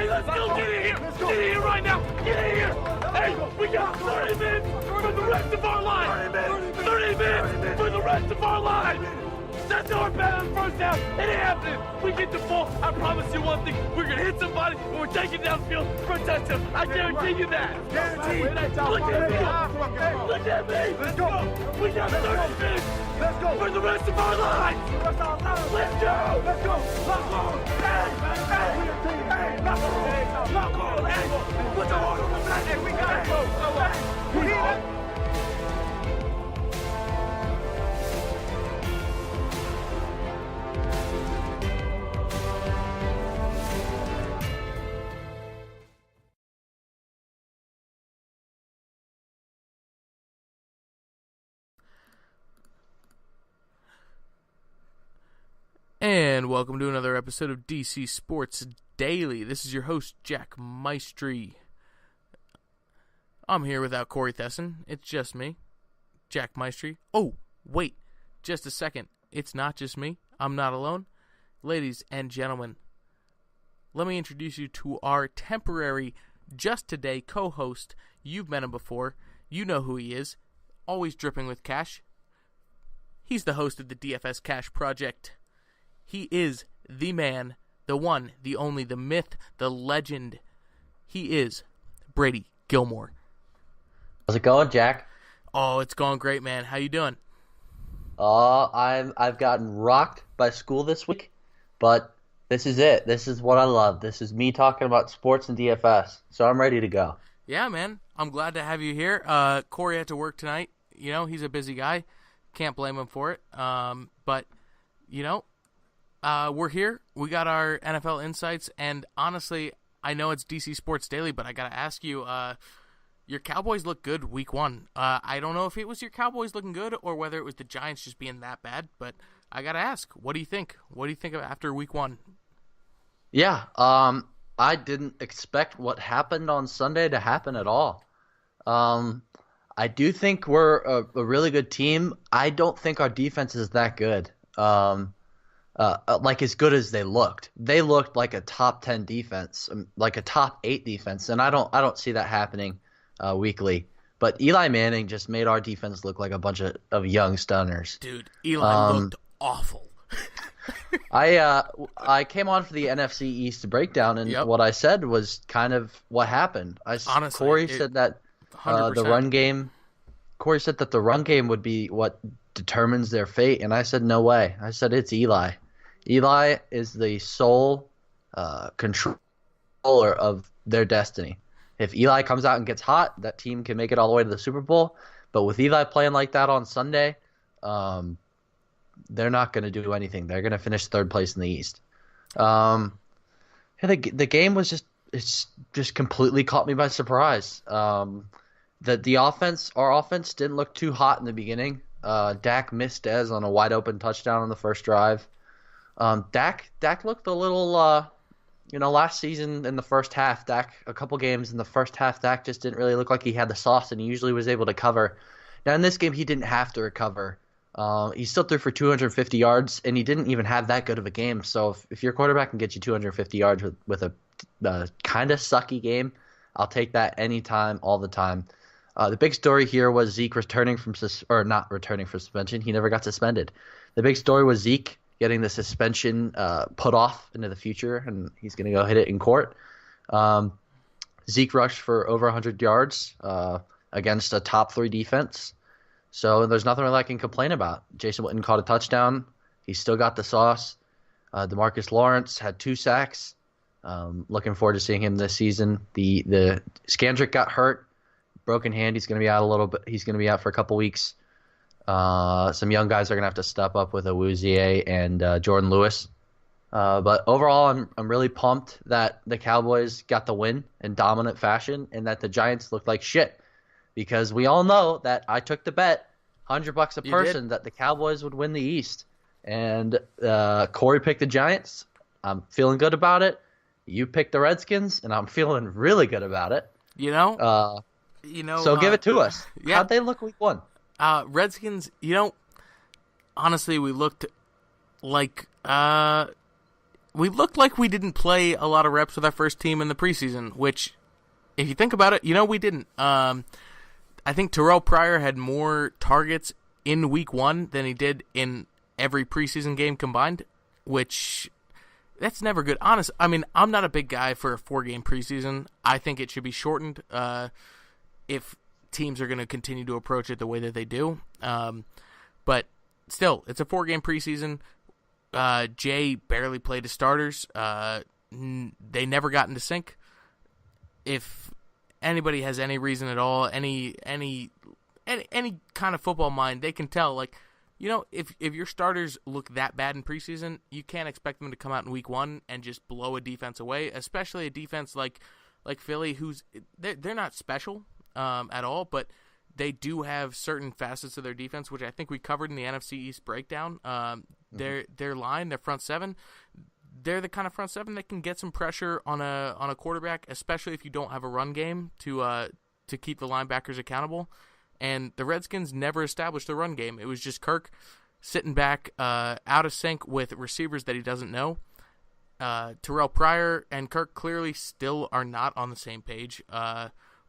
Hey, let's go. Get in here. Get in here right now. Get in here. Hey, we got 30 minutes for the rest of our line. 30 minutes for the rest of our line. That's our bet on the first half. It ain't happening. We get the ball. I promise you one thing. We're going to hit somebody and we're taking downfield for a touchdown. I guarantee you that. Guarantee. Look at me. Look at me. Let's go. We got 30 minutes. Let's go. For the rest of our lives. Let's go. Let's go. Let's go. Lock on. Hey. Lock on. Lock on. Hey. Put your heart on the back. Hey, we got to go. We got it. And welcome to another episode of DC Sports Daily. This is your host, Jack Maestri. I'm here without Cory Thesson. It's just me, Jack Maestri. Oh, wait, just a second. It's not just me. I'm not alone. Ladies and gentlemen, let me introduce you to our temporary, just today co-host. You've met him before. You know who he is. Always dripping with cash. He's the host of the DFS Cash Project. He is the man, the one, the only, the myth, the legend. He is Brady Gillmore. How's it going, Jack? Oh, it's going great, man. How you doing? I've gotten rocked by school this week, but this is it. This is what I love. This is me talking about sports and DFS, so I'm ready to go. Yeah, man. I'm glad to have you here. Cory had to work tonight. You know, he's a busy guy. Can't blame him for it. But, you know, we're here. We got our NFL insights, and honestly, I know it's DC Sports Daily, but I got to ask you, your Cowboys look good week one. I don't know if it was your Cowboys looking good or whether it was the Giants just being that bad, but I got to ask, what do you think? What do you think of after week one? Yeah, I didn't expect what happened on Sunday to happen at all. I do think we're a really good team. I don't think our defense is that good. Like as good as they looked. They looked like a top 10 defense, like a top 8 defense, and I don't see that happening weekly. But Eli Manning just made our defense look like a bunch of young stunners. Dude, Eli looked awful. I came on for the NFC East breakdown, and what I said was kind of what happened. Honestly, Cory said that the run game. Cory said that the run game would be what determines their fate, and I said no way. I said it's Eli. Eli is the sole controller of their destiny. If Eli comes out and gets hot, that team can make it all the way to the Super Bowl. But with Eli playing like that on Sunday, they're not going to do anything. They're going to finish third place in the East. The game was just completely caught me by surprise. The offense, our offense didn't look too hot in the beginning. Dak missed Dez on a wide open touchdown on the first drive. Dak looked a little, last season in the first half, a couple games in the first half, Dak just didn't really look like he had the sauce, and he usually was able to cover. Now in this game, he didn't have to recover. He still threw for 250 yards, and he didn't even have that good of a game. So if your quarterback can get you 250 yards with a kind of sucky game, I'll take that anytime, all the time. The big story here was Zeke not returning from suspension. He never got suspended. The big story was Zeke getting the suspension put off into the future, and he's going to go hit it in court. Zeke rushed for over 100 yards against a top 3 defense. So there's nothing really I can complain about. Jason Witten caught a touchdown. He still got the sauce. DeMarcus Lawrence had 2 sacks. Looking forward to seeing him this season. The Scandrick got hurt. Broken hand. He's going to be out a little bit. He's going to be out for a couple weeks. Some young guys are going to have to step up with Awuzie and Jordan Lewis. But overall, I'm really pumped that the Cowboys got the win in dominant fashion and that the Giants looked like shit. Because we all know that I took the bet, $100 a person, that the Cowboys would win the East. And Cory picked the Giants. I'm feeling good about it. You picked the Redskins, and I'm feeling really good about it. So give it to us. Yeah. How'd they look week one? Redskins, honestly, we looked like we looked like we didn't play a lot of reps with our first team in the preseason, which, if you think about it, we didn't. I think Terrell Pryor had more targets in week 1 than he did in every preseason game combined, which that's never good. Honest, I'm not a big guy for a 4-game preseason. I think it should be shortened if teams are going to continue to approach it the way that they do. But still, it's a 4-game preseason. Jay barely played his starters. They never got into sync. If anybody has any reason at all, any kind of football mind, they can tell, if your starters look that bad in preseason, you can't expect them to come out in week 1 and just blow a defense away, especially a defense like Philly, they're not special at all, but they do have certain facets of their defense, which I think we covered in the NFC East breakdown. Their line, their front seven, they're the kind of front seven that can get some pressure on a quarterback, especially if you don't have a run game to keep the linebackers accountable. And the Redskins never established a run game. It was just Kirk sitting back out of sync with receivers that he doesn't know. Terrell Pryor and Kirk clearly still are not on the same page.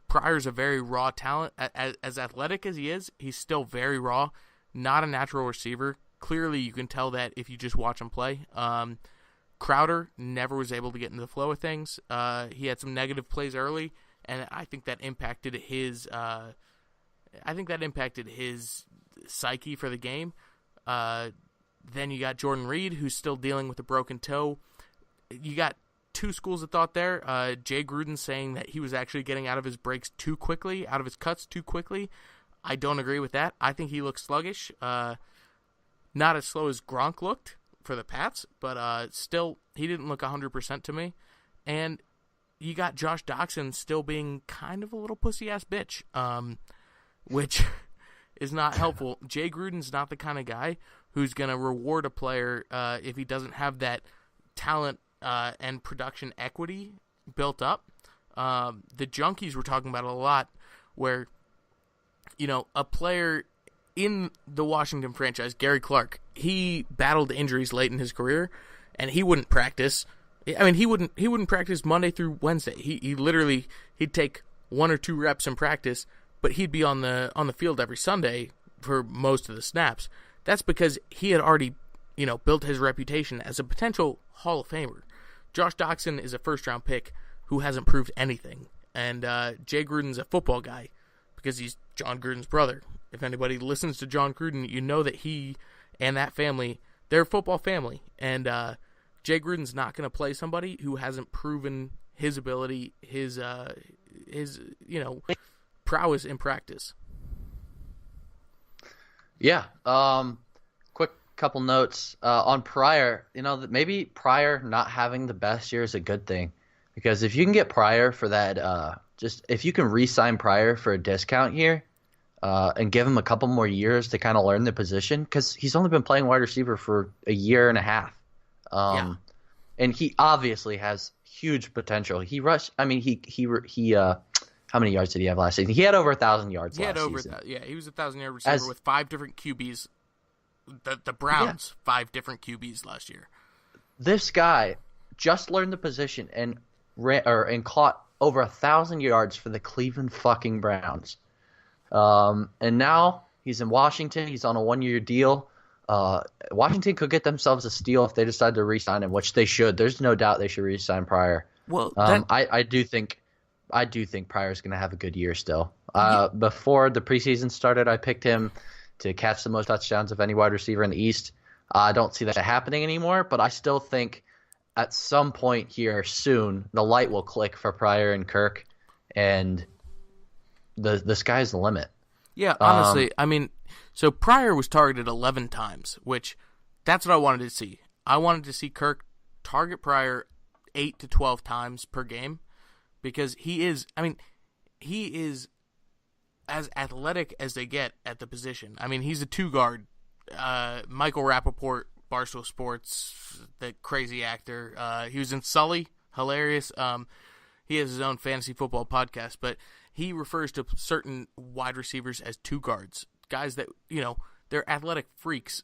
Pryor's a very raw talent. As athletic as he is, he's still very raw, not a natural receiver. Clearly, you can tell that if you just watch him play. Crowder never was able to get into the flow of things. He had some negative plays early, and I think that impacted his. I think that impacted his psyche for the game. Then you got Jordan Reed, who's still dealing with a broken toe. You got two schools of thought there. Jay Gruden saying that he was actually getting out of his breaks too quickly, out of his cuts too quickly. I don't agree with that. I think he looks sluggish. Not as slow as Gronk looked for the Pats, but still, he didn't look 100% to me. And you got Josh Doxson still being kind of a little pussy-ass bitch, which is not helpful. Jay Gruden's not the kind of guy who's going to reward a player if he doesn't have that talent and production equity built up. The Junkies were talking about it a lot, where, a player in the Washington franchise, Gary Clark, he battled injuries late in his career, and he wouldn't practice. He wouldn't practice Monday through Wednesday. He'd take 1 or 2 reps in practice, but he'd be on the field every Sunday for most of the snaps. That's because he had already, built his reputation as a potential Hall of Famer. Josh Doxson is a first-round pick who hasn't proved anything. And Jay Gruden's a football guy because he's John Gruden's brother. If anybody listens to John Gruden, you know that he and that family, they're a football family. And Jay Gruden's not going to play somebody who hasn't proven his ability, his prowess in practice. Yeah. Quick couple notes on Pryor. Maybe Pryor not having the best year is a good thing, because if you can get Pryor for that, if you can re-sign Pryor for a discount here, and give him a couple more years to kind of learn the position, because he's only been playing wide receiver for a year and a half. And he obviously has huge potential. He rushed. How many yards did he have last season? He had over 1,000 yards last season. He was a 1,000-yard receiver with 5 different QBs. The Browns, 5 different QBs last year. This guy just learned the position and caught over 1,000 yards for the Cleveland fucking Browns. And now he's in Washington. He's on a 1-year deal. Washington could get themselves a steal if they decide to re-sign him, which they should. There's no doubt they should re-sign Pryor. Well, I do think Pryor's going to have a good year still. Before the preseason started, I picked him to catch the most touchdowns of any wide receiver in the East. I don't see that happening anymore, but I still think at some point here soon the light will click for Pryor and Kirk, and the sky's the limit. Yeah, honestly, so Pryor was targeted 11 times, which that's what I wanted to see. I wanted to see Kirk target Pryor 8 to 12 times per game, because he is as athletic as they get at the position. He's a 2-guard. Michael Rappaport, Barstool Sports, the crazy actor. He was in Sully, hilarious. He has his own fantasy football podcast, but he refers to certain wide receivers as 2 guards, guys that they're athletic freaks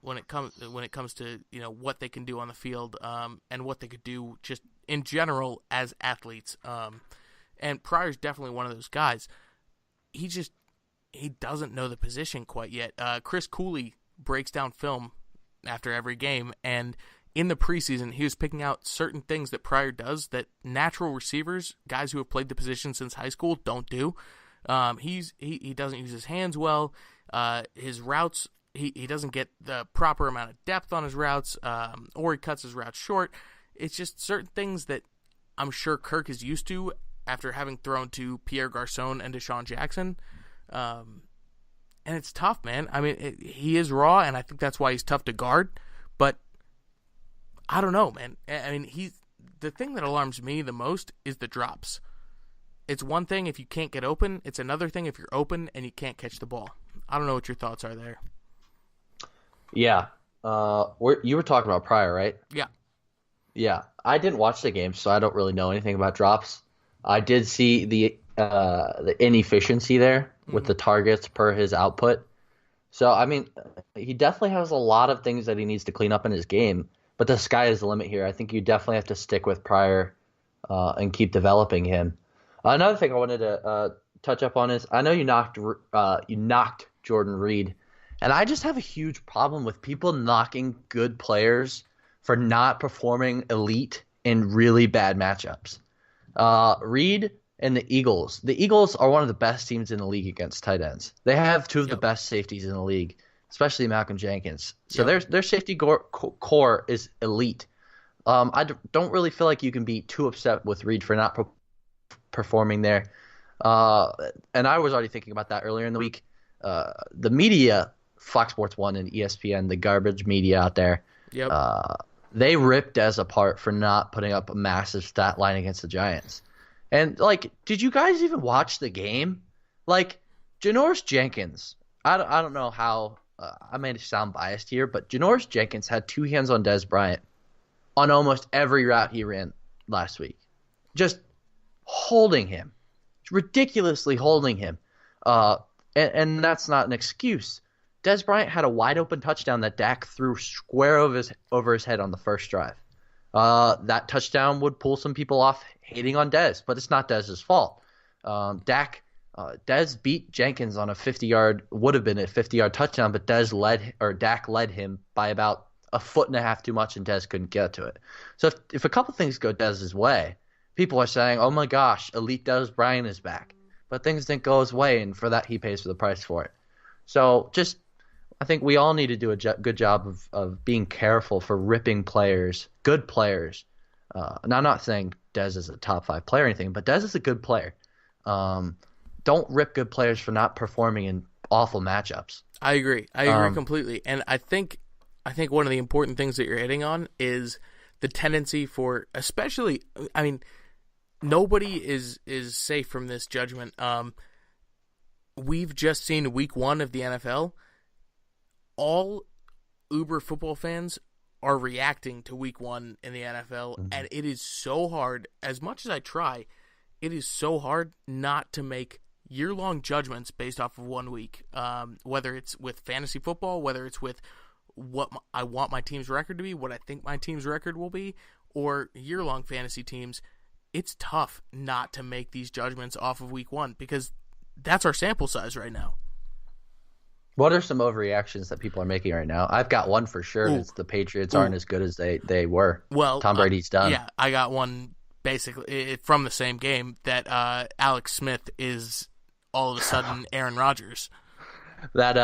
when it comes to what they can do on the field and what they could do just in general as athletes. And Pryor's definitely one of those guys. He doesn't know the position quite yet. Chris Cooley breaks down film after every game, and in the preseason, he was picking out certain things that Pryor does that natural receivers, guys who have played the position since high school, don't do. He doesn't use his hands well. His routes, he doesn't get the proper amount of depth on his routes, or he cuts his routes short. It's just certain things that I'm sure Kirk is used to after having thrown to Pierre Garçon and Deshaun Jackson. And it's tough, man. I mean, he is raw, and I think that's why he's tough to guard. But I don't know, man. I mean, the thing that alarms me the most is the drops. It's one thing if you can't get open. It's another thing if you're open and you can't catch the ball. I don't know what your thoughts are there. Yeah. You were talking about Pryor, right? Yeah. Yeah. I didn't watch the game, so I don't really know anything about drops. I did see the inefficiency there with the targets per his output. So, I mean, he definitely has a lot of things that he needs to clean up in his game, but the sky is the limit here. I think you definitely have to stick with Pryor and keep developing him. Another thing I wanted to touch up on is I know you knocked Jordan Reed, and I just have a huge problem with people knocking good players for not performing elite in really bad matchups. Reed and the Eagles. The Eagles are one of the best teams in the league against tight ends. They have two of the best safeties in the league, especially Malcolm Jenkins. So their safety core is elite. I don't really feel like you can be too upset with Reed for not performing there. And I was already thinking about that earlier in the week. The media, Fox Sports 1 and ESPN, the garbage media out there, they ripped Dez apart for not putting up a massive stat line against the Giants. And, did you guys even watch the game? Janoris Jenkins, I don't know how I may sound biased here, but Janoris Jenkins had two hands on Dez Bryant on almost every route he ran last week. Just holding him, ridiculously holding him. And that's not an excuse. Dez Bryant had a wide-open touchdown that Dak threw square over his head on the first drive. That touchdown would pull some people off hating on Dez, but it's not Dez's fault. Dez beat Jenkins on would have been a 50-yard touchdown, but Dak led him by about a foot and a half too much, and Dez couldn't get to it. So if a couple things go Dez's way, people are saying, oh my gosh, elite Dez Bryant is back. But things didn't go his way, and for that he pays for the price for it. So I think we all need to do a good job of being careful for ripping players, good players. And I'm not saying Dez is a top 5 player or anything, but Dez is a good player. Don't rip good players for not performing in awful matchups. I agree. I agree completely. And I think one of the important things that you're hitting on is the tendency for, especially, I mean, nobody is safe from this judgment. We've just seen week 1 of the NFL. All Uber football fans are reacting to week 1 in the NFL, and it is so hard, as much as I try, it is so hard not to make year-long judgments based off of 1 week, whether it's with fantasy football, whether it's with what I want my team's record to be, what I think my team's record will be, or year-long fantasy teams. It's tough not to make these judgments off of week 1 because that's our sample size right now. What are some overreactions that people are making right now? I've got one for sure. It's the Patriots aren't as good as they were. Well, Tom Brady's done. Yeah, I got one basically from the same game that Alex Smith is all of a sudden Aaron Rodgers. That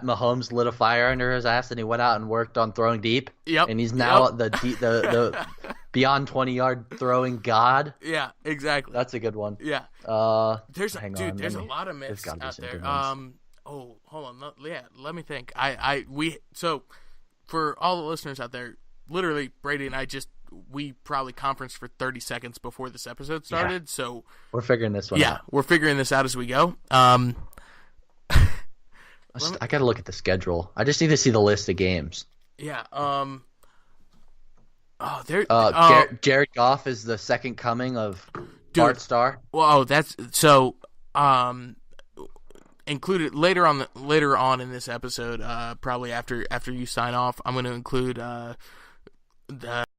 Mahomes lit a fire under his ass and he went out and worked on throwing deep. Yep. And he's now the beyond 20-yard throwing god. Yeah, exactly. That's a good one. Yeah. There's a lot of myths out there. Oh, hold on. Let me think. So for all the listeners out there, literally Brady and I we probably conferenced for 30 seconds before this episode started. Yeah. So we're figuring this one out. Yeah, we're figuring this out as we go. I got to look at the schedule. I just need to see the list of games. Yeah. Jared Goff is the second coming of Bart Starr. Well, that's so. include it later on in this episode. Probably after you sign off, I'm going to include the